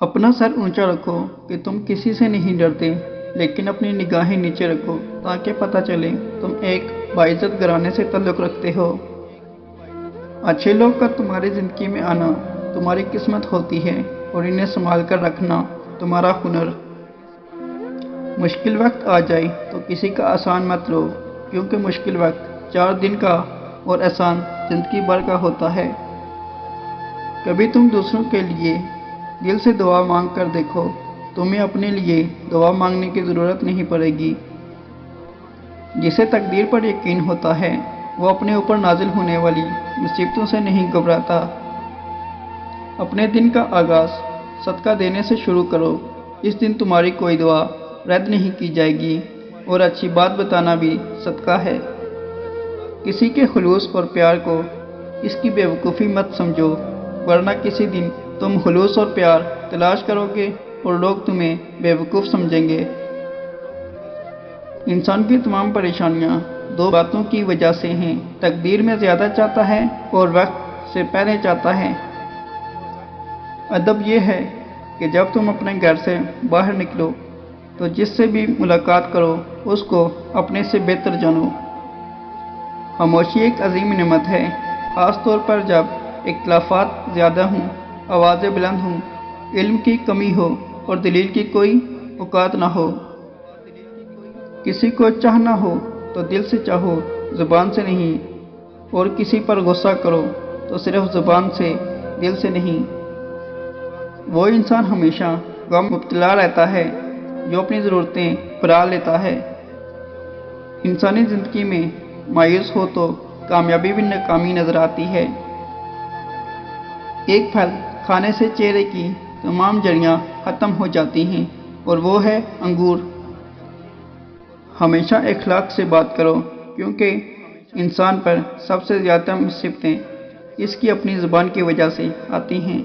अपना सर ऊंचा रखो कि तुम किसी से नहीं डरते, लेकिन अपनी निगाहें नीचे रखो ताकि पता चले तुम एक बाइज्जत घराने से ताल्लुक़ रखते हो। अच्छे लोग का तुम्हारी ज़िंदगी में आना तुम्हारी किस्मत होती है और इन्हें संभाल कर रखना तुम्हारा हुनर। मुश्किल वक्त आ जाए तो किसी का आसान मत लो, क्योंकि मुश्किल वक्त 4 दिन का और आसान ज़िंदगी भर का होता है। कभी तुम दूसरों के लिए दिल से दुआ मांग कर देखो, तुम्हें अपने लिए दुआ मांगने की ज़रूरत नहीं पड़ेगी। जिसे तकदीर पर यकीन होता है वो अपने ऊपर नाजिल होने वाली मुसीबतों से नहीं घबराता। अपने दिन का आगाज़ सदका देने से शुरू करो। इस दिन तुम्हारी कोई दुआ रद्द नहीं की जाएगी और अच्छी बात बताना भी सदका है। किसी के खुलूस और प्यार को इसकी बेवकूफ़ी मत समझो, वरना किसी दिन तुम खुलूस और प्यार तलाश करोगे और लोग तुम्हें बेवकूफ़ समझेंगे। इंसान की तमाम परेशानियां 2 बातों की वजह से हैं। तकदीर में ज़्यादा चाहता है और वक्त से पहले चाहता है। अदब यह है कि जब तुम अपने घर से बाहर निकलो तो जिससे भी मुलाकात करो उसको अपने से बेहतर जानो। खामोशी एक अजीम नेमत है, ख़ास तौर पर जब इख्तिलाफ़ात ज़्यादा हों, आवाज़ें बुलंद हों, इल्म की कमी हो और दलील की कोई औकात ना हो। किसी को चाहना हो तो दिल से चाहो, ज़ुबान से नहीं। और किसी पर गुस्सा करो तो सिर्फ ज़ुबान से, दिल से नहीं। वो इंसान हमेशा गम मुब्तला रहता है जो अपनी ज़रूरतें भुला लेता है। इंसानी ज़िंदगी में मायूस हो तो कामयाबी भी नाकामी नज़र आती है। एक फल खाने से चेहरे की तमाम जड़ियाँ ख़त्म हो जाती हैं और वो है अंगूर। हमेशा इखलाक से बात करो, क्योंकि इंसान पर सबसे ज़्यादा मुसीबतें इसकी अपनी ज़ुबान की वजह से आती हैं।